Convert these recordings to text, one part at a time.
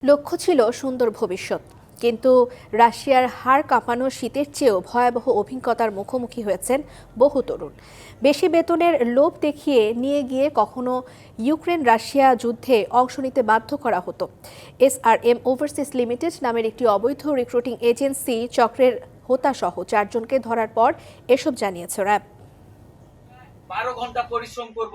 লক্ষ্য ছিল সুন্দর ভবিষ্যৎ, কিন্তু রাশিয়ার হাড় কাঁপানো শীতের চেয়েও ভয়াবহ অভিজ্ঞতার মুখোমুখি হয়েছেন বহু তরুণ। বেশি বেতনের লোভ দেখিয়ে নিয়ে গিয়ে কখনো ইউক্রেন রাশিয়া যুদ্ধে অংশ নিতে বাধ্য করা হতো। এসআরএম ওভারসিজ লিমিটেড নামের একটি অবৈধ রিক্রুটিং এজেন্সি চক্রের হোতাসহ 4 জনকে ধরার পর এসব জানিয়েছে র্যাব। 12 ঘন্টা পরিশ্রম করব,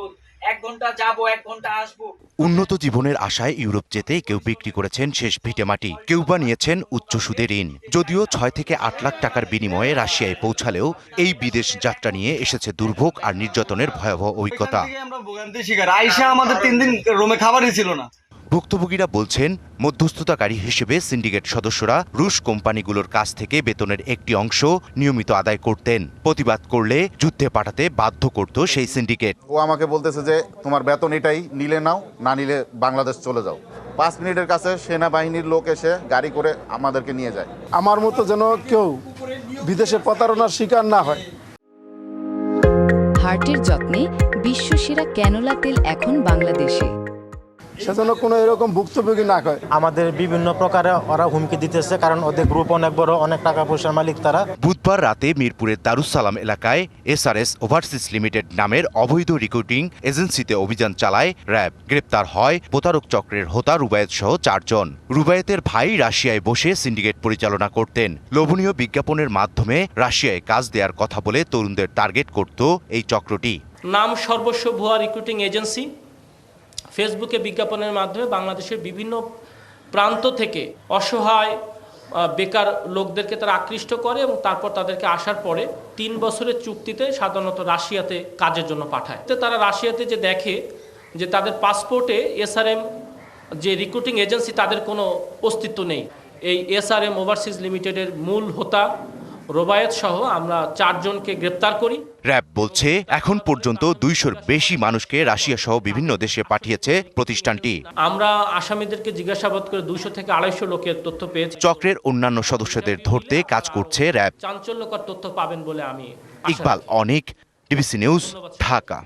1 ঘন্টা যাব, 1 ঘন্টা আসবো। উন্নত জীবনের আশায় ইউরোপ যেতে কেউ বিক্রি করেছেন শেষ ভিটেমাটি, কেউ বা নিয়েছেন উচ্চ সুদে ঋণ। যদিও 6 থেকে 8 লাখ টাকার বিনিময়ে রাশিয়ায় পৌঁছালেও এই বিদেশ যাত্রা নিয়ে এসেছে দুর্ভোগ আর নির্যাতনের ভয়াবহ অভিজ্ঞতা। আমরা ভোগান্তির শিকার। আইসা আমাদের 3 দিন রুমে খাবারই ছিল না। ভুক্তভোগীরা বলছেন, মধ্যস্থতাকারী হিসেবে সিন্ডিকেট সদস্যরা রুশ কোম্পানিগুলোর কাছ থেকে বেতনের একটি অংশ নিয়মিত আদায় করতেন। প্রতিবাদ করলে যুদ্ধে পাঠাতে বাধ্য করত সেই সিন্ডিকেট। ও আমাকে বলতেছে যে তোমার বেতন এটাই, নিলে নাও, না নিলে বাংলাদেশ চলে যাও। 5 মিনিটের কাছে সেনাবাহিনীর লোক এসে গাড়ি করে আমাদেরকে নিয়ে যায়। আমার মতো যেন কেউ বিদেশে প্রতারণার শিকার না হয়। হার্টের যত্নে বিশ্বসেরা ক্যানোলা তেল এখন বাংলাদেশে। সেজন্য কোনো এরকম ভুক্তভোগী না হয়। আমাদের বিভিন্ন প্রকারে ওরা হুমকি দিতেছে, কারণ ওদের গ্রুপ অনেক বড়, অনেক টাকা পয়সার মালিক তারা। বুধবার রাতে মিরপুরের দারুসালাম এলাকায় এসআরএস ওভারসিজ লিমিটেড নামের অবৈধ রিক্রুটিং এজেন্সিতে অভিযান চালায় র্যাব। গ্রেপ্তার হয় প্রতারক চক্রের হোতা রুবায়েত সহ 4 জন। রুবায়েতের ভাই রাশিয়ায় বসে সিন্ডিকেট পরিচালনা করতেন। লোভনীয় বিজ্ঞাপনের মাধ্যমে রাশিয়ায় কাজ দেওয়ার কথা বলে তরুণদের টার্গেট করত এই চক্রটি। নাম সর্বস্ব ভুয়া রিক্রুটিং এজেন্সি ফেসবুকে বিজ্ঞাপনের মাধ্যমে বাংলাদেশের বিভিন্ন প্রান্ত থেকে অসহায় বেকার লোকদেরকে তারা আকৃষ্ট করে এবং তারপর তাদেরকে আসার পরে 3 বছরের চুক্তিতে সাধারণত রাশিয়াতে কাজের জন্য পাঠায়। তারা রাশিয়াতে যে দেখে যে তাদের পাসপোর্টে এসআরএম যে রিক্রুটিং এজেন্সি তাদের কোনো অস্তিত্ব নেই। এই এসআরএম ওভারসিজ লিমিটেডের মূল হোতা রুবায়েত সহ আমরা 4 জনকে গ্রেপ্তার করি। র্যাব বলছে, এখন পর্যন্ত 200-র বেশি মানুষকে রাশিয়া সহ বিভিন্ন দেশে পাঠিয়েছে প্রতিষ্ঠানটি। আমরা আসামিদেরকে জিজ্ঞাসাবাদ করে 200 থেকে 250 লোকের তথ্য পেয়েছি। চক্রের অন্যান্য সদস্যদের ধরতে কাজ করছে র্যাব। চাঞ্চল্যকর তথ্য পাবেন বলে আমি ইকবাল অনিক, ডিবিসি নিউজ, ঢাকা।